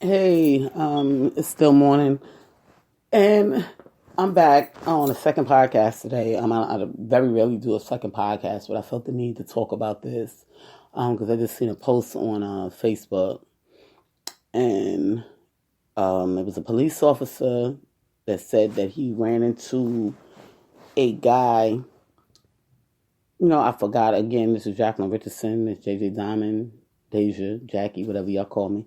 Hey, it's still morning, and I'm back on a second podcast today. I very rarely do a second podcast, but I felt the need to talk about this because I just seen a post on Facebook, and it was a police officer that said that he ran into a guy. I forgot again. This is Jacqueline Richardson. It's JJ Diamond, Deja, Jackie, whatever y'all call me.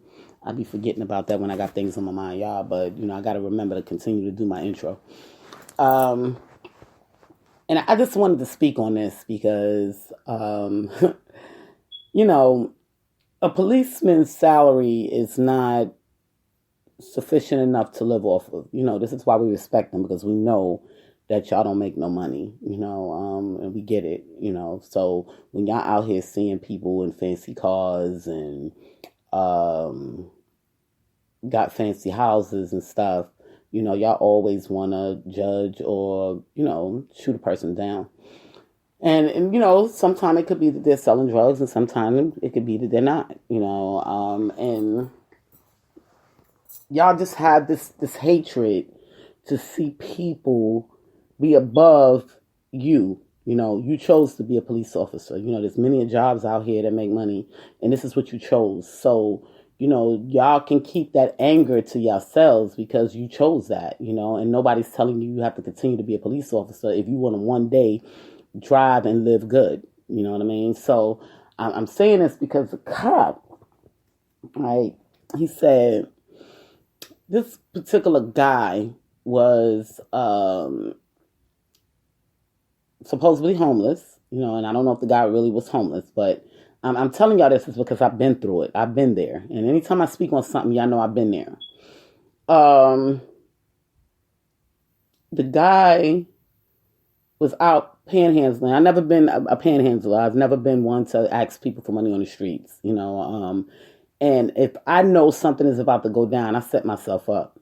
I be forgetting about that when I got things on my mind, y'all. But I got to remember to continue to do my intro. Um, and I just wanted to speak on this because, you know, a policeman's salary is not sufficient enough to live off of. This is why we respect them because we know that y'all don't make no money, and we get it, So when y'all out here seeing people in fancy cars and um, got fancy houses and stuff, y'all always want to judge or, shoot a person down. And sometimes it could be that they're selling drugs and sometimes it could be that they're not, and y'all just have this hatred to see people be above you. You chose to be a police officer. There's many jobs out here that make money, and this is what you chose. So, y'all can keep that anger to yourselves because you chose that, and nobody's telling you have to continue to be a police officer if you want to one day drive and live good. You know what I mean? So, I'm saying this because the cop, right, he said this particular guy was supposedly homeless, and I don't know if the guy really was homeless, but I'm telling y'all this is because I've been through it. I've been there. And anytime I speak on something, y'all know I've been there. Um, the guy was out panhandling. I've never been a panhandler. I've never been one to ask people for money on the streets, and if I know something is about to go down, I set myself up.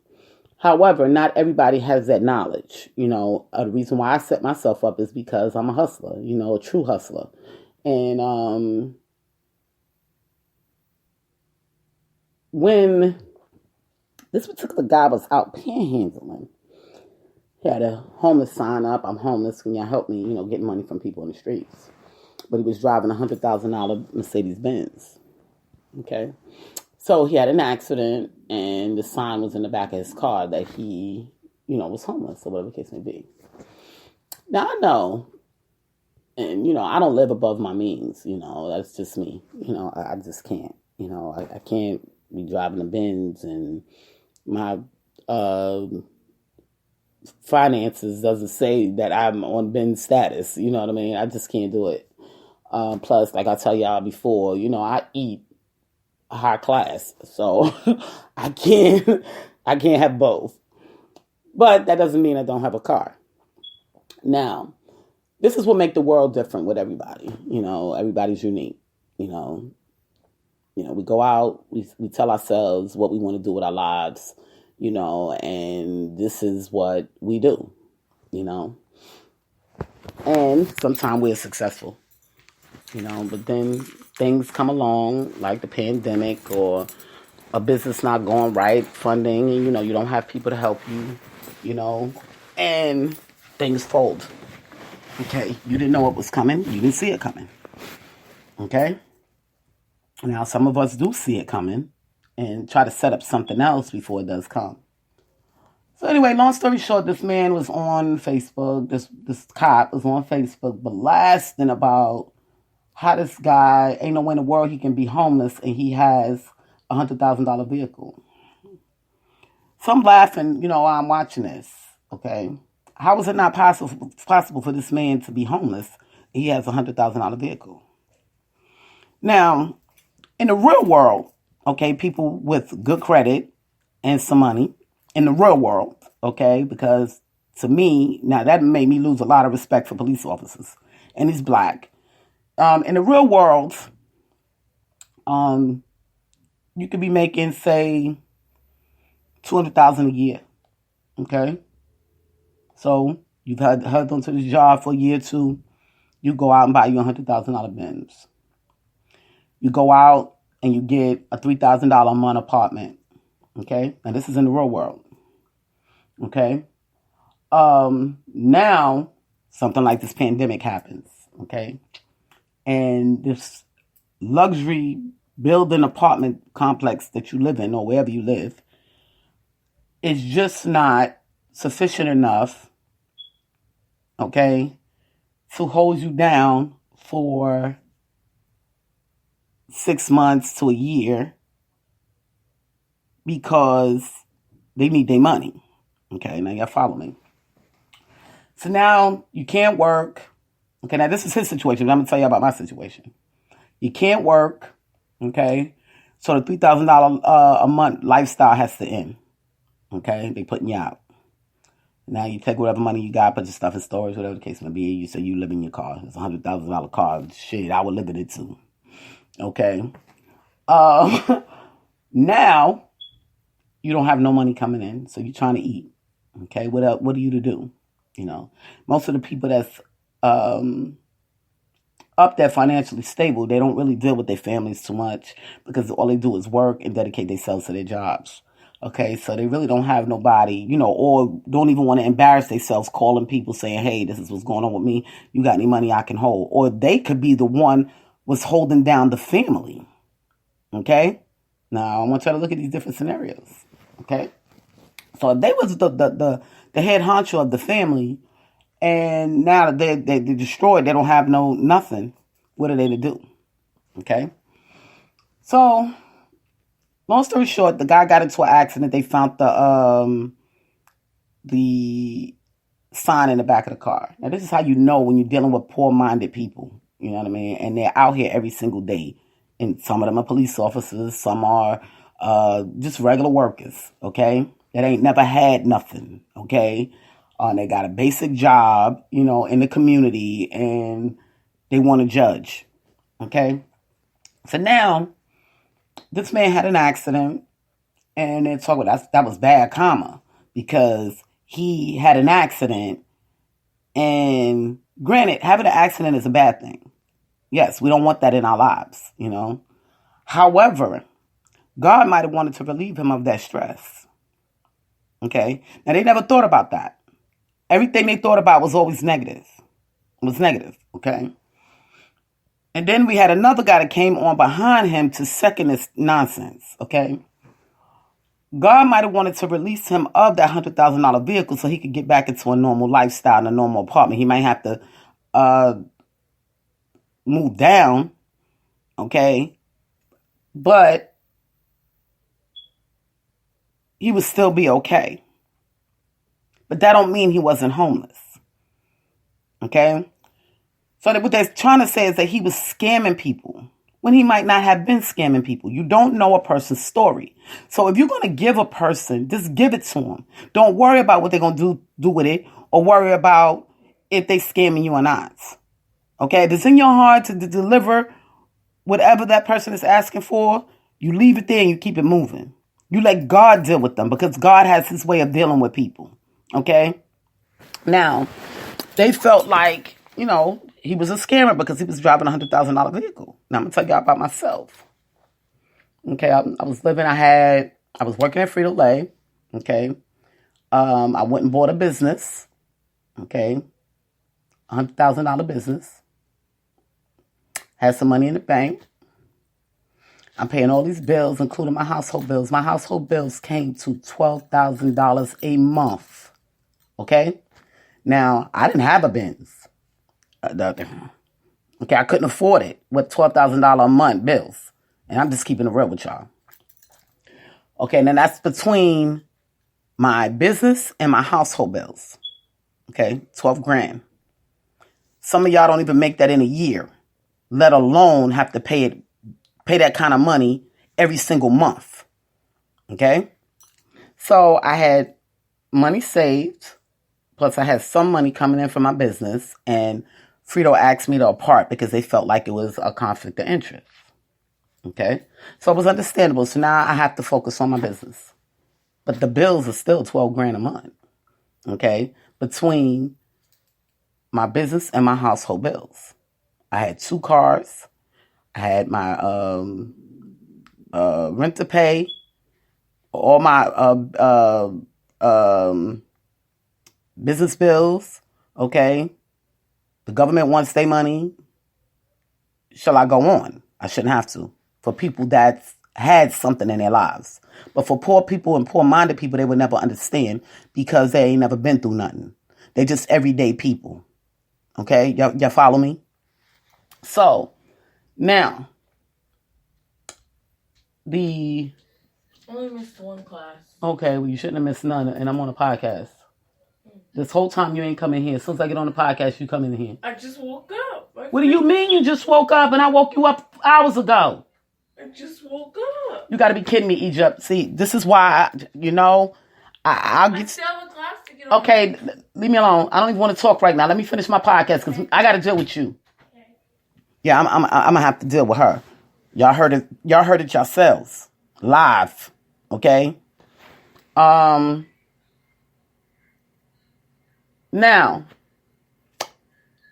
However, not everybody has that knowledge. The reason why I set myself up is because I'm a hustler, a true hustler. And when this particular guy was out panhandling, he had a homeless sign up. I'm homeless. Can y'all help me, getting money from people in the streets? But he was driving a $100,000 Mercedes Benz. Okay. So he had an accident, and the sign was in the back of his car that he, was homeless or whatever the case may be. Now I know, and I don't live above my means. That's just me. I just can't. I can't be driving a Benz, and my finances doesn't say that I'm on Benz status. You know what I mean? I just can't do it. Plus, like I tell y'all before, I eat high class, so I can't have both. But that doesn't mean I don't have a car. Now, this is what makes the world different with everybody. Everybody's unique. We go out, we tell ourselves what we want to do with our lives, and this is what we do, and sometimes we're successful. But then things come along like the pandemic or a business not going right, funding, and you don't have people to help you, and things fold. Okay, you didn't know it was coming, you didn't see it coming. Okay, now some of us do see it coming and try to set up something else before it does come. So anyway, long story short, this man was on Facebook. This cop was on Facebook blasting about how this guy ain't no way in the world he can be homeless and he has $100,000 vehicle. So I'm laughing, while I'm watching this. Okay, how is it not possible for this man to be homeless? He has $100,000 vehicle. Now, in the real world, okay, people with good credit and some money in the real world, okay, because to me, now that made me lose a lot of respect for police officers, and he's black. In the real world, you could be making, say, $200,000 a year. Okay, so you've held onto the job for a year or two. You go out and buy you $100,000 Benz. You go out and you get a $3,000 a month apartment. Okay? Now, this is in the real world. Okay? Now, something like this pandemic happens. Okay? And this luxury building apartment complex that you live in or wherever you live is just not sufficient enough, okay, to hold you down for 6 months to a year because they need their money. Okay, now you follow me. So now you can't work. Okay, now this is his situation. I'm going to tell you about my situation. You can't work. Okay, so the $3,000 a month lifestyle has to end. Okay, they putting you out. Now you take whatever money you got, put your stuff in storage, whatever the case may be. You say you live in your car. It's $100,000 car. Shit, I would live in it too. Okay. Now you don't have no money coming in, so you're trying to eat. Okay, what are you to do? You know, most of the people that's up there financially stable, they don't really deal with their families too much because all they do is work and dedicate themselves to their jobs. Okay, so they really don't have nobody, you know, or don't even want to embarrass themselves calling people saying, hey, this is what's going on with me. You got any money I can hold? Or they could be the one was holding down the family. Okay? Now, I want you to look at these different scenarios. Okay? So if they was the head honcho of the family, and now they're destroyed, they don't have nothing, what are they to do? Okay? So, long story short, the guy got into an accident. They found the sign in the back of the car. Now, this is how you know when you're dealing with poor-minded people. You know what I mean? And they're out here every single day. And some of them are police officers. Some are just regular workers, okay? That ain't never had nothing, okay? And they got a basic job, you know, in the community. And they want to judge, okay? So now, this man had an accident. And they're talking about that was bad karma because he had an accident. And granted, having an accident is a bad thing. Yes, we don't want that in our lives, you know. However, God might have wanted to relieve him of that stress. Okay? Now, they never thought about that. Everything they thought about was always negative. It was negative, okay? And then we had another guy that came on behind him to second this nonsense, okay? God might have wanted to release him of that $100,000 vehicle so he could get back into a normal lifestyle and a normal apartment. He might have to move down, okay? But he would still be okay. But that don't mean he wasn't homeless, okay? So what they're trying to say is that he was scamming people when he might not have been scamming people. You don't know a person's story. So if you're going to give a person, just give it to them. Don't worry about what they're going to do with it or worry about if they scamming you or not. Okay, if it's in your heart to deliver whatever that person is asking for, you leave it there and you keep it moving. You let God deal with them because God has his way of dealing with people. Okay? Now, they felt like, you know, he was a scammer because he was driving a $100,000 vehicle. Now, I'm going to tell you about myself. Okay, I was working at Frito-Lay. Okay? I went and bought a business. Okay? $100,000 business. Had some money in the bank. I'm paying all these bills, including my household bills. My household bills came to $12,000 a month. Okay? Now, I didn't have a Benz. Okay, I couldn't afford it with $12,000 a month bills. And I'm just keeping it real with y'all. Okay, and then that's between my business and my household bills. Okay, 12 grand. Some of y'all don't even make that in a year, let alone have to pay that kind of money every single month. Okay? So I had money saved, plus I had some money coming in from my business, and Frito asked me to apart because they felt like it was a conflict of interest. Okay? So it was understandable. So now I have to focus on my business. But the bills are still 12 grand a month. Okay? Between my business and my household bills. I had 2 cars. I had my rent to pay, all my business bills, okay? The government wants their money. Shall I go on? I shouldn't have to. For people that had something in their lives. But for poor people and poor-minded people, they would never understand because they ain't never been through nothing. They just everyday people. Okay? Y'all follow me? So, now, only missed one class. Okay, well, you shouldn't have missed none, and I'm on a podcast. This whole time you ain't coming here. As soon as I get on the podcast, you come in here. I just woke up. What do you mean you just woke up and I woke you up hours ago? I just woke up. You got to be kidding me, Egypt. See, this is why, I'll get... I still have a class to get on. Okay, leave me alone. I don't even want to talk right now. Let me finish my podcast because I got to deal with you. Okay. Yeah, I'm going to have to deal with her. Y'all heard it yourselves. Live. Okay? Now,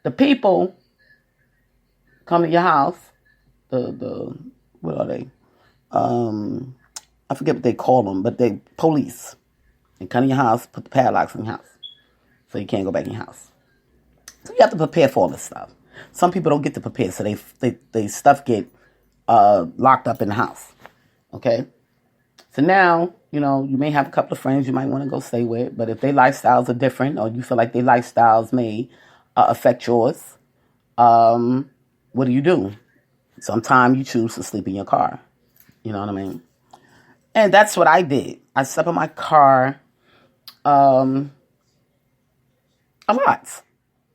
the people come to your house, what are they? I forget what they call them, but they police. They come to your house, put the padlocks in your house. So you can't go back in your house. So you have to prepare for all this stuff. Some people don't get to prepare, so they stuff get locked up in the house. Okay? So now, you may have a couple of friends you might want to go stay with, but if their lifestyles are different or you feel like their lifestyles may affect yours, what do? Sometimes you choose to sleep in your car. You know what I mean? And that's what I did. I slept in my car a lot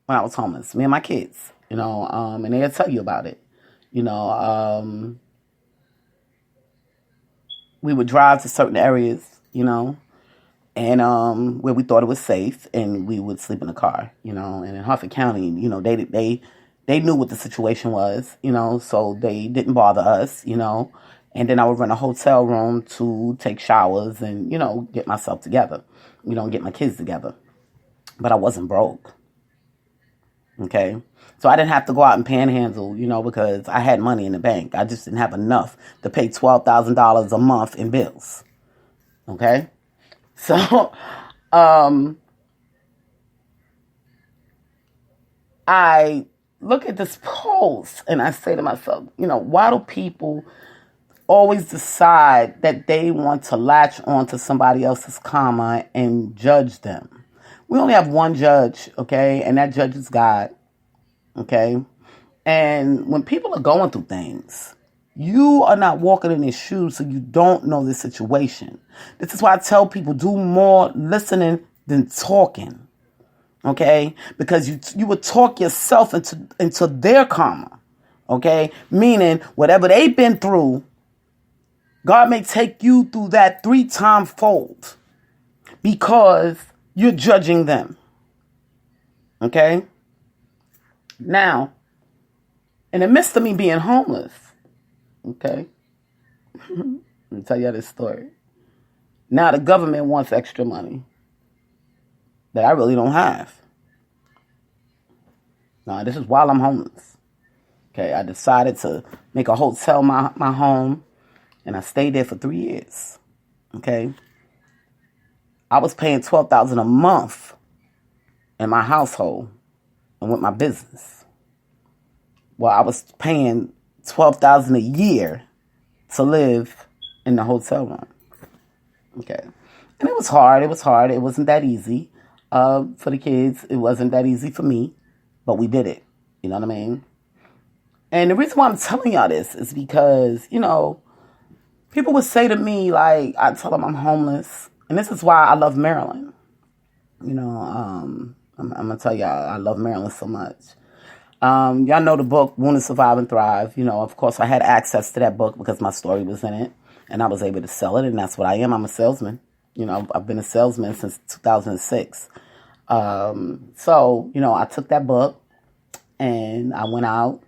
when I was homeless, me and my kids, and they'll tell you about it. We would drive to certain areas, and where we thought it was safe, and we would sleep in the car, and in Harford County, they knew what the situation was, so they didn't bother us, and then I would rent a hotel room to take showers and, get myself together, get my kids together, but I wasn't broke, okay? So I didn't have to go out and panhandle, because I had money in the bank. I just didn't have enough to pay $12,000 a month in bills. Okay? So, I look at this post and I say to myself, why do people always decide that they want to latch on to somebody else's karma and judge them? We only have one judge, okay? And that judge is God. Okay? And when people are going through things, you are not walking in their shoes, so you don't know the situation. This is why I tell people, do more listening than talking. Okay? Because you would talk yourself into their karma. Okay? Meaning, whatever they've been through, God may take you through that 3-time fold because you're judging them. Okay? Now, in the midst of me being homeless, okay, let me tell you this story. Now the government wants extra money that I really don't have. Now, this is while I'm homeless. Okay, I decided to make a hotel my home, and I stayed there for 3 years. Okay, I was paying $12,000 a month in my household. And with my business, well, I was paying $12,000 a year to live in the hotel room. Okay, and it was hard. It wasn't that easy for the kids. It wasn't that easy for me, but we did it. You know what I mean? And the reason why I'm telling y'all this is because people would say to me, like, I tell them I'm homeless, and this is why I love Maryland. I'm going to tell y'all, I love Maryland so much. Y'all know the book, Wounded, Survive, and Thrive. Of course, I had access to that book because my story was in it. And I was able to sell it, and that's what I am. I'm a salesman. I've been a salesman since 2006. So, I took that book, and I went out,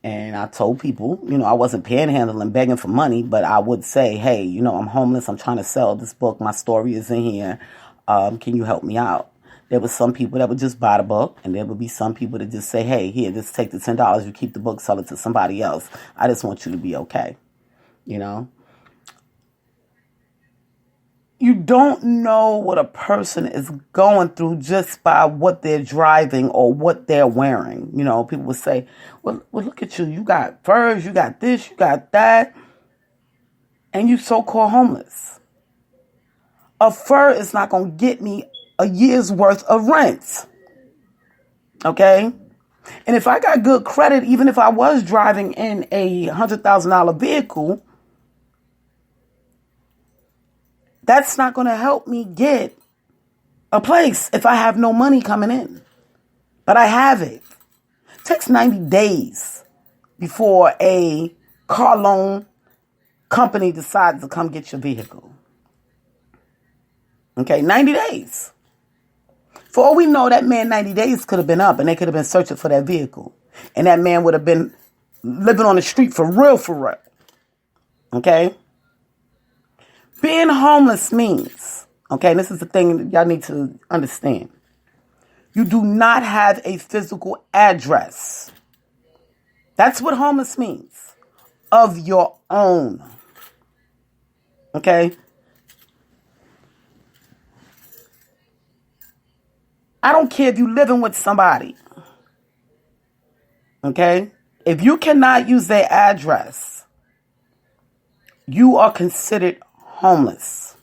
and I told people, I wasn't panhandling, begging for money, but I would say, hey, I'm homeless. I'm trying to sell this book. My story is in here. Can you help me out? There were some people that would just buy the book, and there would be some people that just say, hey, here, just take the $10. You keep the book, sell it to somebody else. I just want you to be okay. You don't know what a person is going through just by what they're driving or what they're wearing. You know, people would say, well, look at you. You got furs, you got this, you got that. And you so-called homeless. A fur is not going to get me a year's worth of rent. Okay? And if I got good credit, even if I was driving in a $100,000 vehicle, that's not going to help me get a place if I have no money coming in. But I have it. It takes 90 days before a car loan company decides to come get your vehicle. Okay, 90 days. For all we know, that man 90 days could have been up and they could have been searching for that vehicle. And that man would have been living on the street for real. Okay? Being homeless means, okay, this is the thing that y'all need to understand. You do not have a physical address. That's what homeless means. Of your own. Okay? I don't care if you're living with somebody. Okay? If you cannot use their address, you are considered homeless.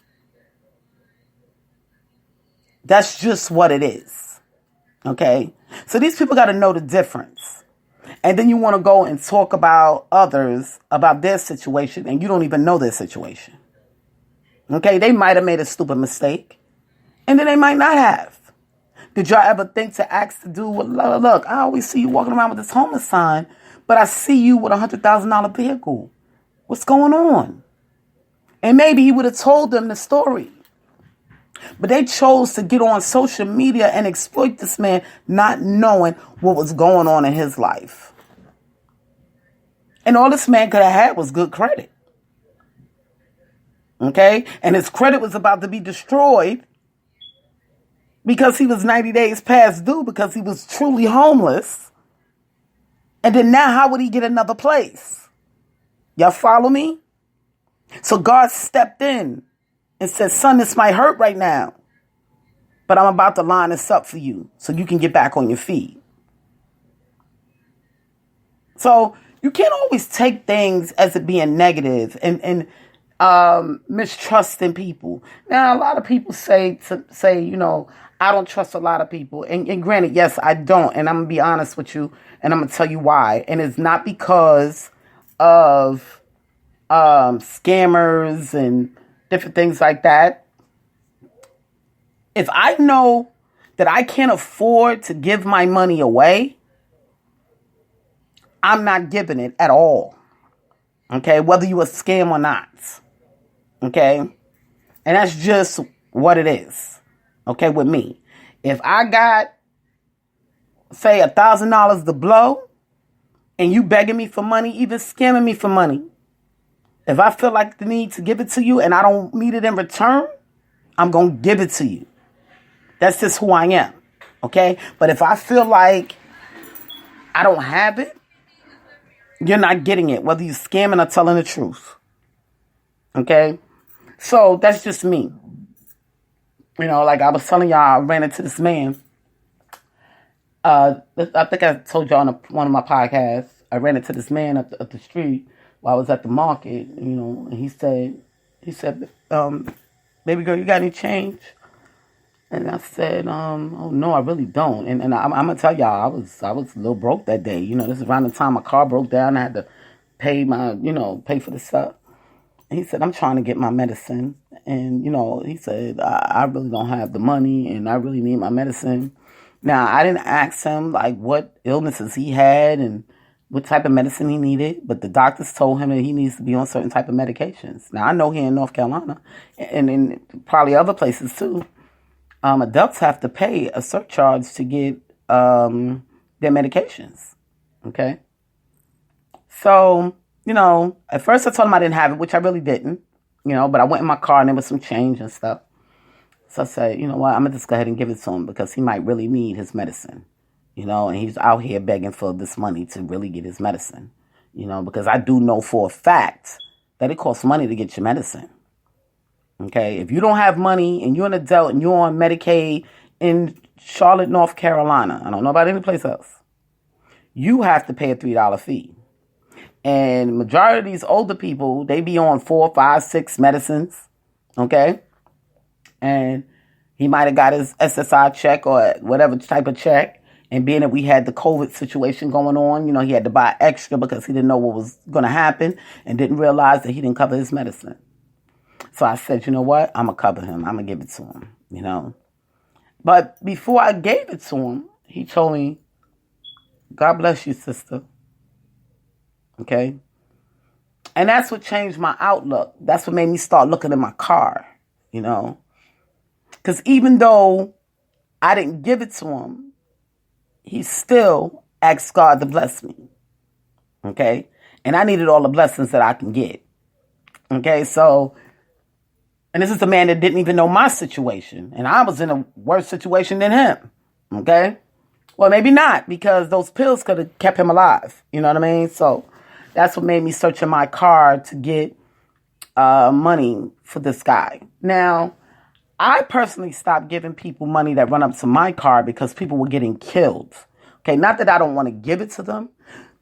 That's just what it is. Okay? So these people got to know the difference. And then you want to go and talk about others, about their situation, and you don't even know their situation. Okay? They might have made a stupid mistake, and then they might not have. Did y'all ever think to ask the dude, well, look, I always see you walking around with this homeless sign, but I see you with a $100,000 vehicle. What's going on? And maybe he would have told them the story. But they chose to get on social media and exploit this man, not knowing what was going on in his life. And all this man could have had was good credit. Okay? And his credit was about to be destroyed because he was 90 days past due because he was truly homeless. And then now how would he get another place? Y'all follow me? So God stepped in and said, son, this might hurt right now, but I'm about to line this up for you so you can get back on your feet. So you can't always take things as it being negative and mistrusting people. Now, a lot of people say, you know, I don't trust a lot of people. And granted, yes, I don't. And I'm going to be honest with you. And I'm going to tell you why. And it's not because of scammers and different things like that. If I know that I can't afford to give my money away, I'm not giving it at all. Okay? Whether you a scam or not. Okay? And that's just what it is. Okay, with me. If I got, say, $1,000 to blow, and you begging me for money, even scamming me for money, if I feel like the need to give it to you and I don't need it in return, I'm going to give it to you. That's just who I am. Okay? But if I feel like I don't have it, you're not getting it, whether you're scamming or telling the truth. Okay? So that's just me. You know, like I was telling y'all, I ran into this man. I think I told y'all on one of my podcasts, I ran into this man up the street while I was at the market, you know, and he said, baby girl, you got any change? And I said, oh no, I really don't. And I'm gonna tell y'all, I was a little broke that day. You know, this is around the time my car broke down. I had to pay for the stuff. And he said, I'm trying to get my medicine. And, you know, he said, I really don't have the money and I really need my medicine. Now, I didn't ask him, like, what illnesses he had and what type of medicine he needed. But the doctors told him that he needs to be on certain type of medications. Now, I know here in North Carolina and in probably other places, too, adults have to pay a surcharge to get their medications. Okay? So, you know, at first I told him I didn't have it, which I really didn't. You know, but I went in my car and there was some change and stuff. So I said, you know what, I'm going to just go ahead and give it to him because he might really need his medicine. You know, and he's out here begging for this money to really get his medicine. You know, because I do know for a fact that it costs money to get your medicine. Okay? If you don't have money and you're an adult and you're on Medicaid in Charlotte, North Carolina, I don't know about any place else, you have to pay a $3 fee. And majority of these older people, they be on 4, 5, 6 medicines. Okay? And he might have got his SSI check or whatever type of check. And being that we had the COVID situation going on, he had to buy extra because he didn't know what was going to happen and didn't realize that he didn't cover his medicine. So I said, you know what? I'm going to cover him. I'm going to give it to him, But before I gave it to him, he told me, God bless you, sister. Okay? And that's what changed my outlook. That's what made me start looking at my car, Because even though I didn't give it to him, he still asked God to bless me. Okay? And I needed all the blessings that I can get. Okay? So, and this is a man that didn't even know my situation. And I was in a worse situation than him. Okay? Well, maybe not, because those pills could have kept him alive. You know what I mean? So, that's what made me search in my car to get money for this guy. Now, I personally stopped giving people money that run up to my car because people were getting killed. Okay, not that I don't want to give it to them.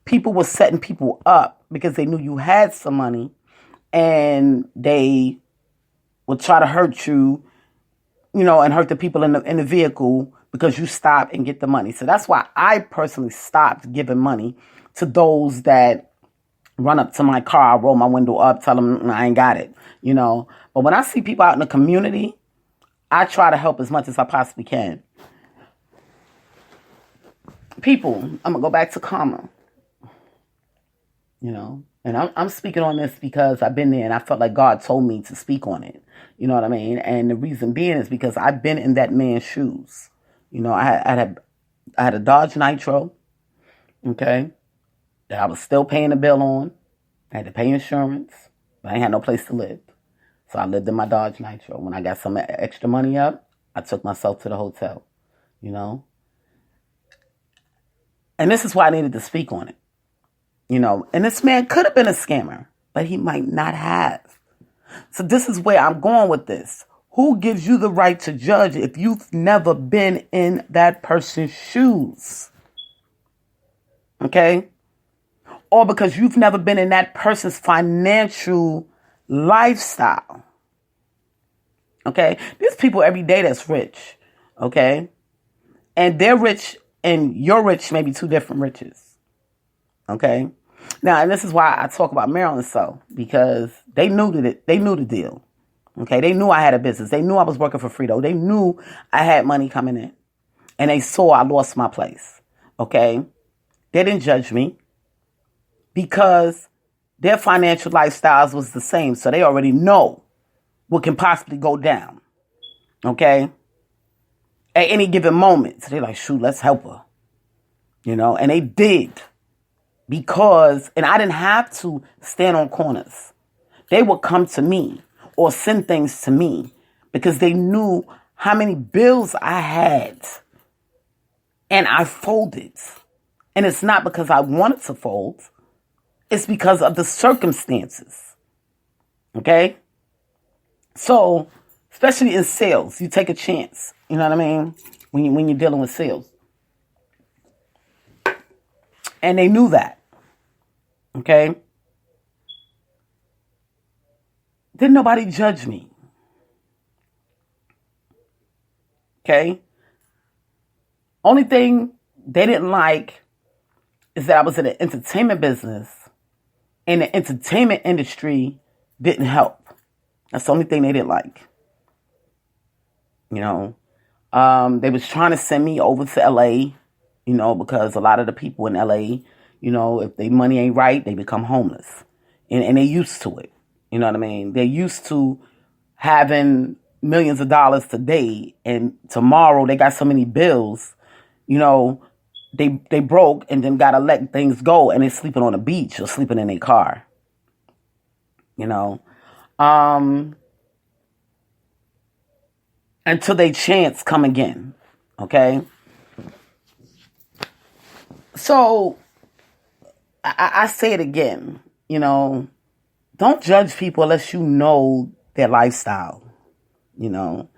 People were setting people up because they knew you had some money and they would try to hurt you, and hurt the people in the vehicle because you stop and get the money. So that's why I personally stopped giving money to those that run up to my car, roll my window up, tell them I ain't got it, But when I see people out in the community, I try to help as much as I possibly can. People, I'm going to go back to karma, And I'm speaking on this because I've been there and I felt like God told me to speak on it. You know what I mean? And the reason being is because I've been in that man's shoes. I had a Dodge Nitro, okay, that I was still paying the bill on. I had to pay insurance, but I ain't had no place to live. So I lived in my Dodge Nitro. When I got some extra money up, I took myself to the hotel, And this is why I needed to speak on it, And this man could have been a scammer, but he might not have. So this is where I'm going with this. Who gives you the right to judge if you've never been in that person's shoes? Okay? Or because you've never been in that person's financial lifestyle. Okay? There's people every day that's rich. Okay? And they're rich and you're rich, maybe two different riches. Okay? Now, and this is why I talk about Maryland so, because they knew the deal. Okay? They knew I had a business. They knew I was working for Frito. They knew I had money coming in. And they saw I lost my place. Okay? They didn't judge me. Because their financial lifestyles was the same. So they already know what can possibly go down. Okay? At any given moment. So they're like, shoot, let's help her. And they did. Because, and I didn't have to stand on corners. They would come to me or send things to me because they knew how many bills I had. And I folded. And it's not because I wanted to fold. It's because of the circumstances. Okay? So, especially in sales, you take a chance. You know what I mean? When you're dealing with sales. And they knew that. Okay? Didn't nobody judge me. Okay? Only thing they didn't like is that I was in the entertainment business. And the entertainment industry didn't help. That's the only thing they didn't like. They was trying to send me over to LA, because a lot of the people in LA, if their money ain't right, they become homeless. And they're used to it. You know what I mean? They're used to having millions of dollars today and tomorrow they got so many bills, they broke and then gotta let things go and they're sleeping on the beach or sleeping in their car. Until they chance come again. Okay? So I say it again, don't judge people unless you know their lifestyle. you know.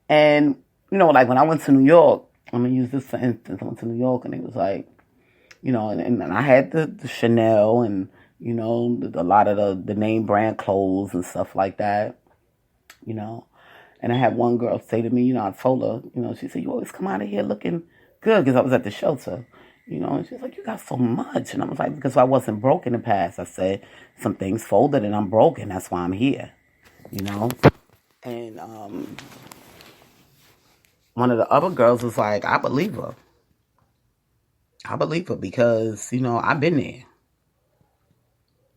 And, like when I went to New York, I'm going to use this for instance. I went to New York and it was like, and I had the Chanel and, a lot of the name brand clothes and stuff like that, And I had one girl say to me, I told her, she said, you always come out of here looking good because I was at the shelter, and she's like, you got so much. And I was like, because I wasn't broke in the past. I said, some things folded and I'm broken. That's why I'm here, And one of the other girls was like, I believe her. I believe her because, I've been there.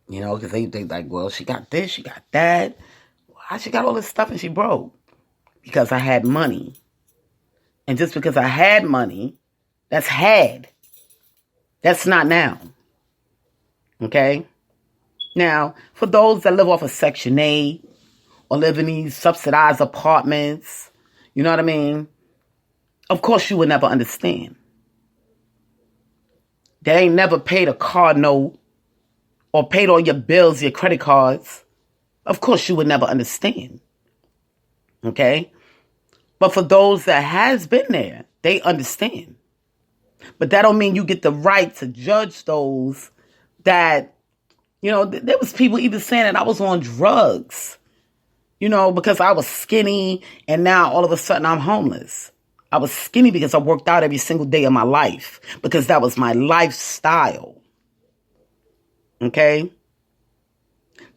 Because they like, well, she got this, she got that. How she got all this stuff and she broke? Because I had money. And just because I had money, that's had. That's not now. Okay? Now, for those that live off of Section 8 or live in these subsidized apartments, you know what I mean? Of course you would never understand. They ain't never paid a car note or paid all your bills, your credit cards. Of course you would never understand. Okay? But for those that has been there, they understand. But that don't mean you get the right to judge those that, there was people even saying that I was on drugs, because I was skinny and now all of a sudden I'm homeless. I was skinny because I worked out every single day of my life because that was my lifestyle. Okay?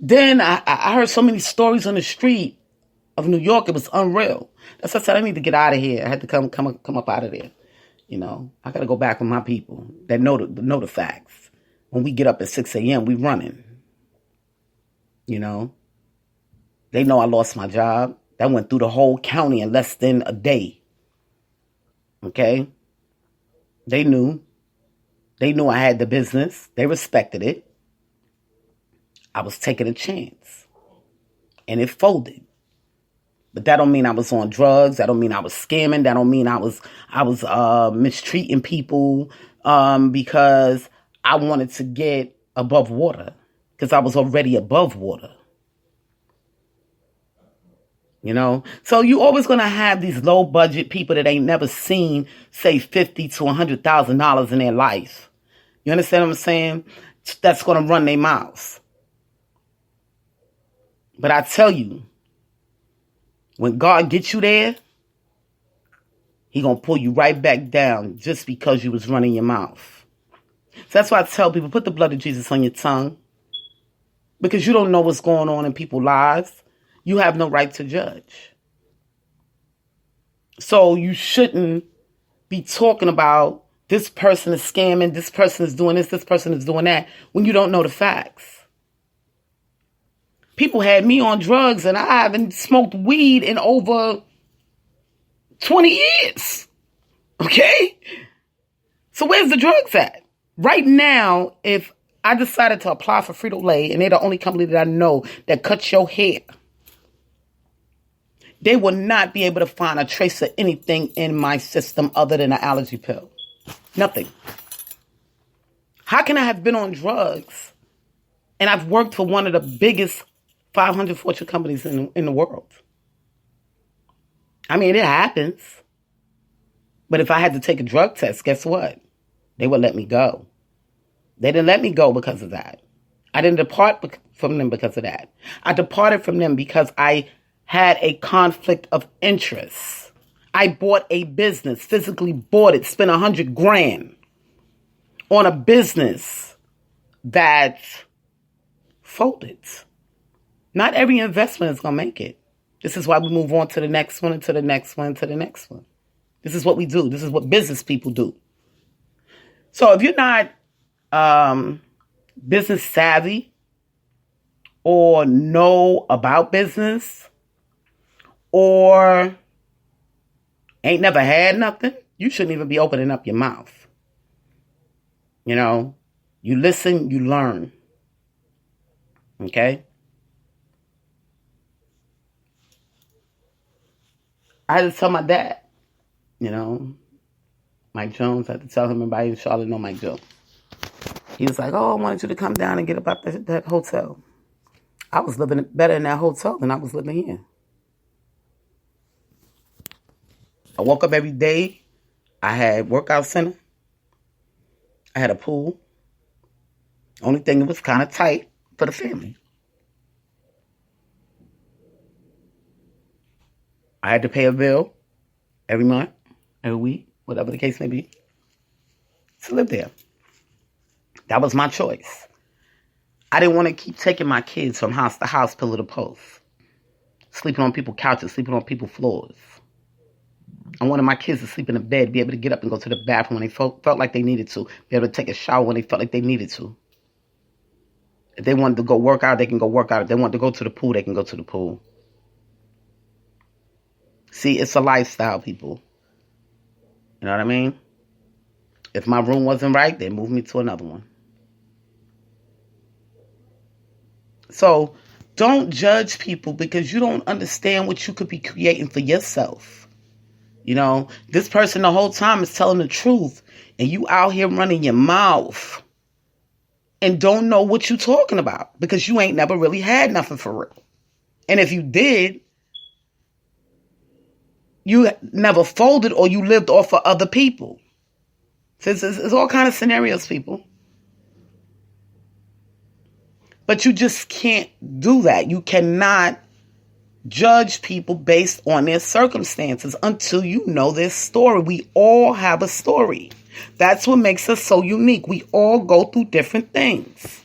Then I heard so many stories on the street of New York. It was unreal. That's why I said I need to get out of here. I had to come up out of there. I got to go back with my people that know the facts. When we get up at 6 a.m., we running. They know I lost my job. That went through the whole county in less than a day. Okay? They knew. They knew I had the business. They respected it. I was taking a chance. And it folded. But that don't mean I was on drugs. That don't mean I was scamming. That don't mean I was mistreating people because I wanted to get above water. Because I was already above water. So you always going to have these low budget people that ain't never seen, say, $50,000 to $100,000 in their life. You understand what I'm saying? That's going to run their mouths. But I tell you, when God gets you there, He going to pull you right back down just because you was running your mouth. So that's why I tell people, put the blood of Jesus on your tongue. Because you don't know what's going on in people's lives. You have no right to judge. So you shouldn't be talking about this person is scamming, this person is doing this person is doing that, when you don't know the facts. People had me on drugs and I haven't smoked weed in over 20 years. Okay? So where's the drugs at? Right now, if I decided to apply for Frito-Lay, and they're the only company that I know that cuts your hair, they will not be able to find a trace of anything in my system other than an allergy pill. Nothing. How can I have been on drugs and I've worked for one of the biggest 500 Fortune companies in the world? I mean, it happens. But if I had to take a drug test, guess what? They would let me go. They didn't let me go because of that. I didn't depart from them because of that. I departed from them because I had a conflict of interest. I bought a business, physically bought it, spent $100,000 on a business that folded. Not every investment is going to make it. This is why we move on to the next one and to the next one and to the next one. This is what we do. This is what business people do. So if you're not business savvy or know about business or ain't never had nothing, you shouldn't even be opening up your mouth. You listen, you learn. Okay? I had to tell my dad, Mike Jones, I had to tell him, everybody in Charlotte know Mike Jones. He was like, I wanted you to come down and get about that hotel. I was living better in that hotel than I was living here. I woke up every day. I had workout center. I had a pool. Only thing, it was kind of tight for the family. I had to pay a bill every month, every week, whatever the case may be, to live there. That was my choice. I didn't want to keep taking my kids from house to house, pillar to post, sleeping on people's couches, sleeping on people's floors. I wanted my kids to sleep in the bed, be able to get up and go to the bathroom when they felt like they needed to, be able to take a shower when they felt like they needed to. If they wanted to go work out, they can go work out. If they want to go to the pool, they can go to the pool. See, it's a lifestyle, people. You know what I mean? If my room wasn't right, they moved me to another one. So don't judge people because you don't understand what you could be creating for yourself. You know, this person the whole time is telling the truth, and you out here running your mouth and don't know what you're talking about because you ain't never really had nothing for real. And if you did, you never folded or you lived off of other people. So it's all kind of scenarios, people. But you just can't do that. You cannot judge people based on their circumstances until you know their story. We all have a story. That's what makes us so unique. We all go through different things.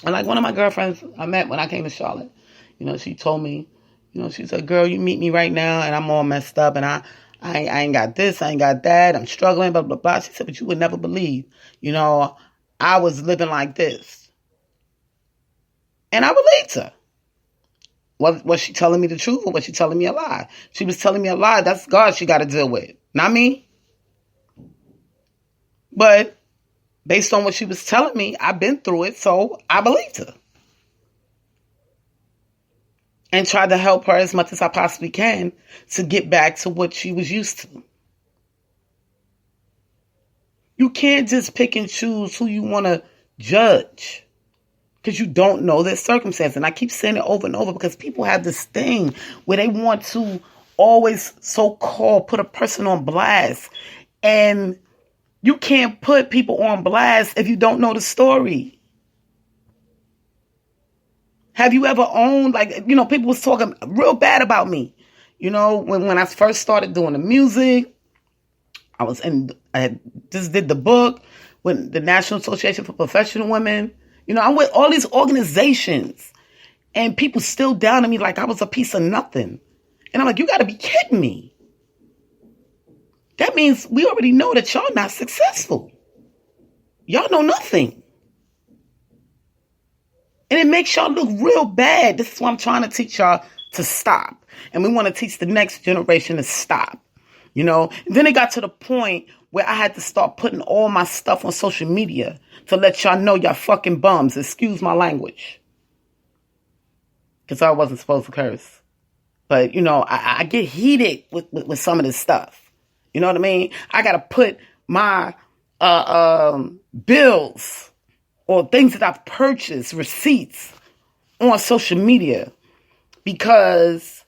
And like one of my girlfriends I met when I came to Charlotte, you know, she told me, you know, she said, girl, you meet me right now and I'm all messed up and I ain't got this, I ain't got that, I'm struggling, blah, blah, blah. She said, but you would never believe, you know, I was living like this. And I believed her. Was she telling me the truth or was she telling me a lie? She was telling me a lie. That's God she got to deal with, not me. But based on what she was telling me, I've been through it, so I believed her. And tried to help her as much as I possibly can to get back to what she was used to. You can't just pick and choose who you want to judge because you don't know their circumstance. And I keep saying it over and over because people have this thing where they want to always so-called put a person on blast. And you can't put people on blast if you don't know the story. Have you ever owned, like, you know, people was talking real bad about me. You know, when I first started doing the music, I had just did the book with the National Association for Professional Women. You know, I'm with all these organizations and people still down on me like I was a piece of nothing. And I'm like, you got to be kidding me. That means we already know that y'all not successful. Y'all know nothing. And it makes y'all look real bad. This is why I'm trying to teach y'all to stop. And we want to teach the next generation to stop. You know, and then it got to the point where I had to start putting all my stuff on social media to let y'all know y'all fucking bums. Excuse my language. Because I wasn't supposed to curse. But, you know, I get heated with some of this stuff. You know what I mean? I got to put my bills or things that I've purchased, receipts, on social media because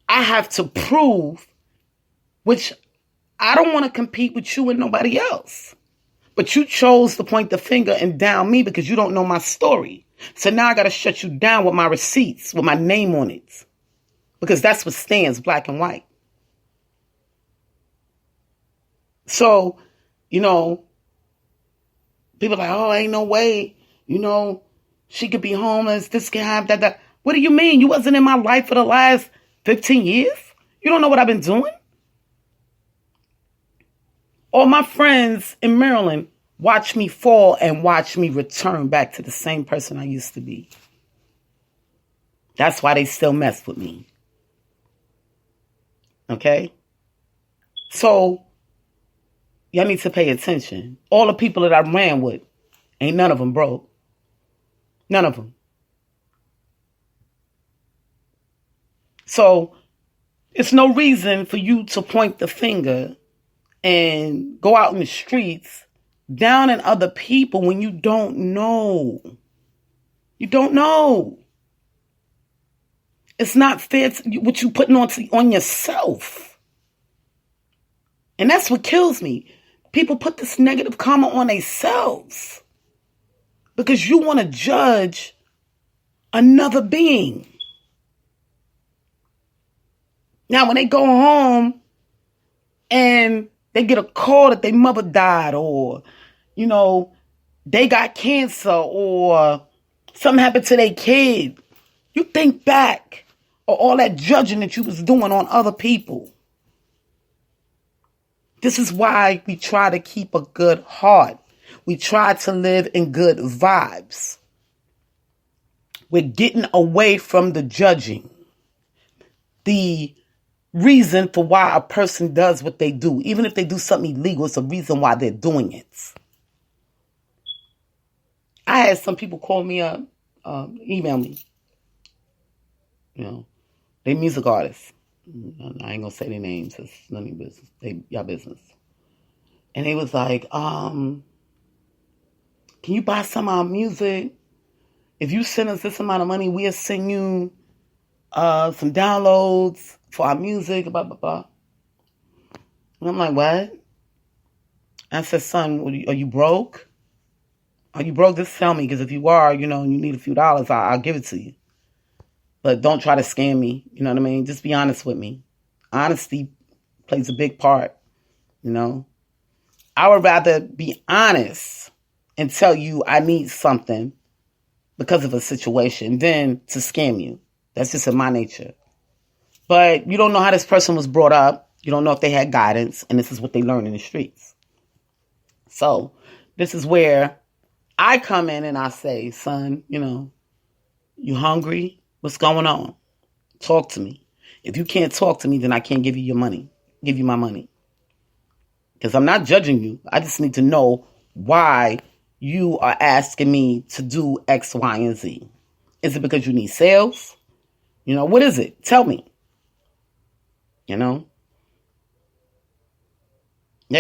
I have to prove, which I don't want to compete with you and nobody else. But you chose to point the finger and down me because you don't know my story. So now I got to shut you down with my receipts, with my name on it. Because that's what stands, black and white. So, you know, people are like, oh, ain't no way, you know, she could be homeless, this can happen, that. What do you mean? You wasn't in my life for the last 15 years? You don't know what I've been doing? All my friends in Maryland watch me fall and watch me return back to the same person I used to be. That's why they still mess with me. Okay? So, y'all need to pay attention. All the people that I ran with, ain't none of them broke. None of them. So, it's no reason for you to point the finger and go out in the streets down at other people when you don't know. You don't know. It's not fair what you putting on yourself. And that's what kills me. People put this negative karma on themselves because you want to judge another being. Now, when they go home and they get a call that their mother died, or, they got cancer, or something happened to their kid, you think back of all that judging that you was doing on other people. This is why we try to keep a good heart. We try to live in good vibes. We're getting away from the judging. The reason for why a person does what they do. Even if they do something illegal, it's a reason why they're doing it. I had some people call me up, email me. They music artists. I ain't gonna say their names. It's none of your business. Y'all business. And they was like, can you buy some of our music? If you send us this amount of money, we'll send you some downloads for our music, blah, blah, blah. And I'm like, what? I said, son, are you broke? Are you broke? Just tell me, because if you are, and you need a few dollars, I'll give it to you. But don't try to scam me. You know what I mean? Just be honest with me. Honesty plays a big part, I would rather be honest and tell you I need something because of a situation than to scam you. That's just in my nature. But you don't know how this person was brought up. You don't know if they had guidance, and this is what they learn in the streets. So this is where I come in and I say, son, you hungry? What's going on? Talk to me. If you can't talk to me, then I can't give you my money. Because I'm not judging you. I just need to know why you are asking me to do X, Y, and Z. Is it because you need sales? What is it? Tell me. They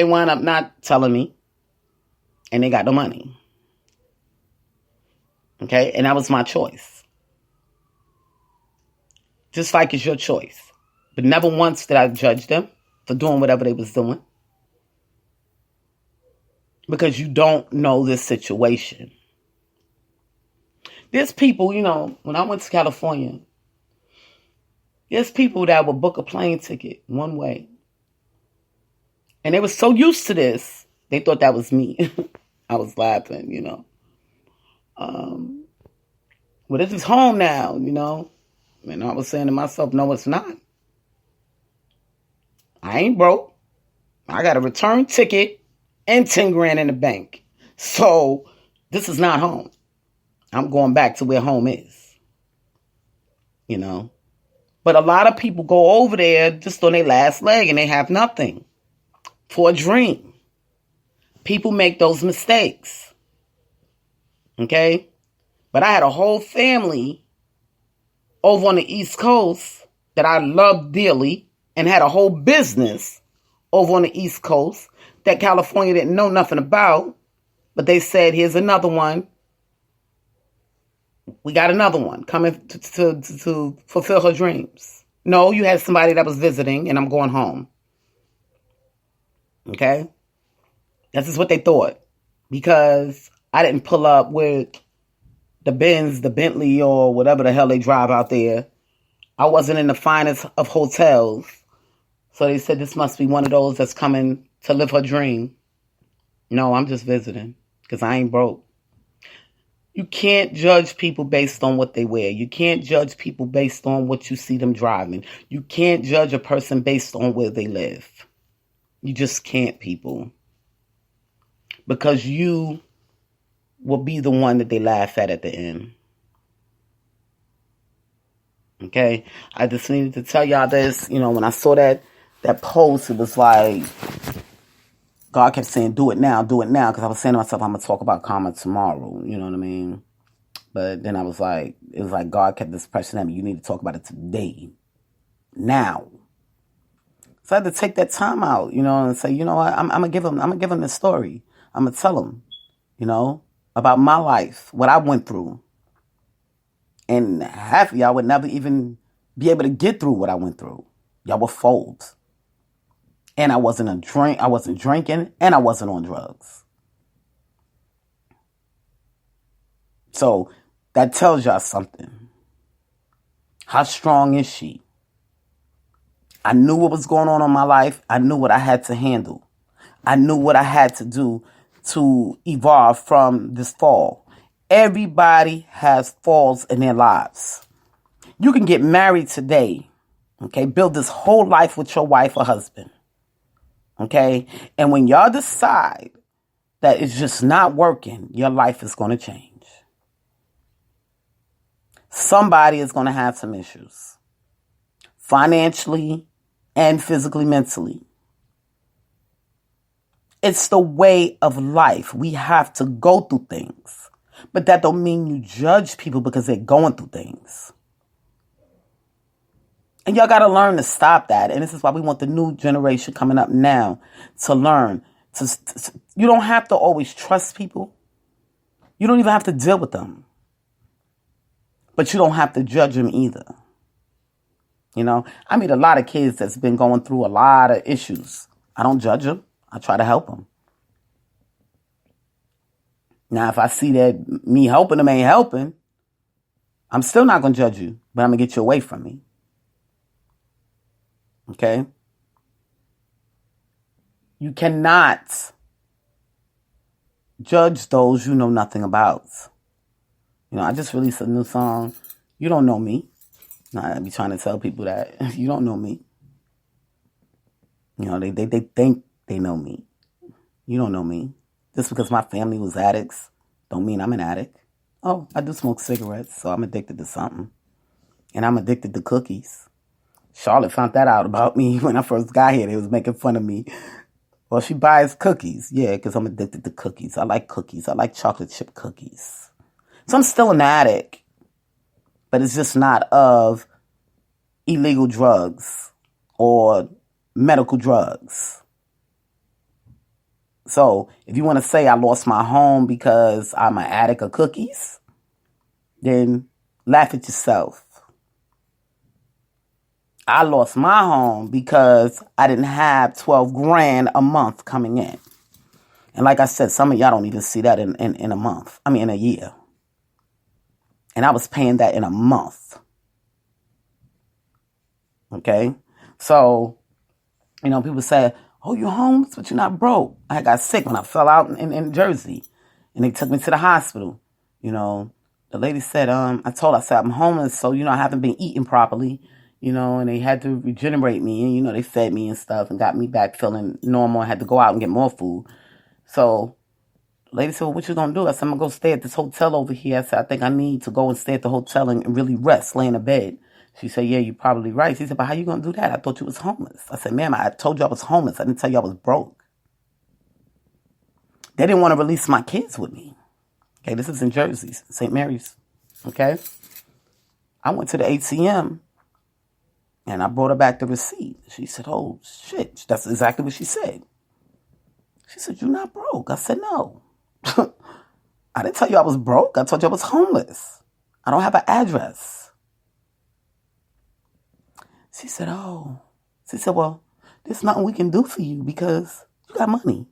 wind up not telling me, and they got no money. Okay? And that was my choice. Just like it's your choice. But never once did I judge them for doing whatever they was doing. Because you don't know this situation. There's people, when I went to California, there's people that would book a plane ticket one way. And they were so used to this, they thought that was me. I was laughing, Well, this is home now, And I was saying to myself, no, it's not. I ain't broke. I got a return ticket and 10 grand in the bank. So this is not home. I'm going back to where home is. But a lot of people go over there just on their last leg and they have nothing for a dream. People make those mistakes. Okay? But I had a whole family over on the East Coast that I loved dearly and had a whole business over on the East Coast that California didn't know nothing about. But they said, here's another one. We got another one coming to fulfill her dreams. No, you had somebody that was visiting and I'm going home. Okay? This is what they thought. Because I didn't pull up with the Benz, the Bentley, or whatever the hell they drive out there. I wasn't in the finest of hotels. So they said this must be one of those that's coming to live her dream. No, I'm just visiting because I ain't broke. You can't judge people based on what they wear. You can't judge people based on what you see them driving. You can't judge a person based on where they live. You just can't, people. Because you will be the one that they laugh at the end. Okay? I just needed to tell y'all this. When I saw that post, it was like, God kept saying, do it now, because I was saying to myself, I'm going to talk about karma tomorrow, you know what I mean? But then I was like, it was like God kept this pressing at me, you need to talk about it today, now. So I had to take that time out, and say, what, I'm going to give him this story. I'm going to tell him, about my life, what I went through. And half of y'all would never even be able to get through what I went through. Y'all would fold. And I wasn't drinking, and I wasn't on drugs. So that tells y'all something. How strong is she? I knew what was going on in my life. I knew what I had to handle. I knew what I had to do to evolve from this fall. Everybody has falls in their lives. You can get married today, okay? Build this whole life with your wife or husband, okay? And when y'all decide that it's just not working, your life is going to change. Somebody is going to have some issues, financially and physically, mentally. It's the way of life. We have to go through things, but that don't mean you judge people because they're going through things. And y'all got to learn to stop that. And this is why we want the new generation coming up now to learn. You don't have to always trust people. You don't even have to deal with them. But you don't have to judge them either. You know, I meet a lot of kids that's been going through a lot of issues. I don't judge them. I try to help them. Now, if I see that me helping them ain't helping, I'm still not going to judge you, but I'm going to get you away from me. Okay? You cannot judge those you know nothing about. You know, I just released a new song. You don't know me. I be trying to tell people that you don't know me. You know, they think they know me. You don't know me. Just because my family was addicts don't mean I'm an addict. Oh, I do smoke cigarettes, so I'm addicted to something. And I'm addicted to cookies. Charlotte found that out about me when I first got here. They was making fun of me. Well, she buys cookies. Yeah, because I'm addicted to cookies. I like cookies. I like chocolate chip cookies. So I'm still an addict, but it's just not of illegal drugs or medical drugs. So if you want to say I lost my home because I'm an addict of cookies, then laugh at yourself. I lost my home because I didn't have 12 grand a month coming in. And like I said, some of y'all don't even see that in a month. I mean, in a year. And I was paying that in a month. Okay? So, you know, people say, oh, you're homeless, but you're not broke. I got sick when I fell out in Jersey. And they took me to the hospital. You know, the lady said, I said, I'm homeless, so, you know, I haven't been eating properly. You know, and they had to regenerate me. And, you know, they fed me and stuff and got me back feeling normal. I had to go out and get more food. So the lady said, well, what you going to do? I said, I'm going to go stay at this hotel over here. I said, I think I need to go and stay at the hotel and really rest, lay in a bed. She said, yeah, you're probably right. She said, but how you going to do that? I thought you was homeless. I said, ma'am, I told you I was homeless. I didn't tell you I was broke. They didn't want to release my kids with me. Okay, this is in Jersey, St. Mary's. Okay? I went to the ATM. And I brought her back the receipt. She said, oh, shit. That's exactly what she said. She said, you're not broke. I said, no. I didn't tell you I was broke. I told you I was homeless. I don't have an address. She said, oh. She said, well, there's nothing we can do for you because you got money.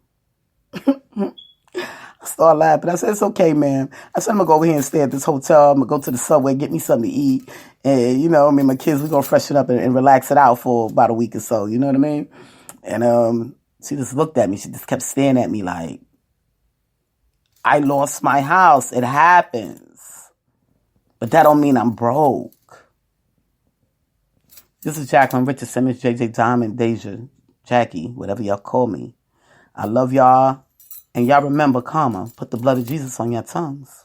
I started laughing. I said, it's okay, man. I said, I'm going to go over here and stay at this hotel. I'm going to go to the Subway, get me something to eat. And, you know, I mean, my kids, we're going to freshen up and relax it out for about a week or so. You know what I mean? And she just looked at me. She just kept staring at me like, I lost my house. It happens. But that don't mean I'm broke. This is Jacqueline Richard Simmons, JJ Diamond, Deja, Jackie, whatever y'all call me. I love y'all. And y'all remember karma. Put the blood of Jesus on your tongues.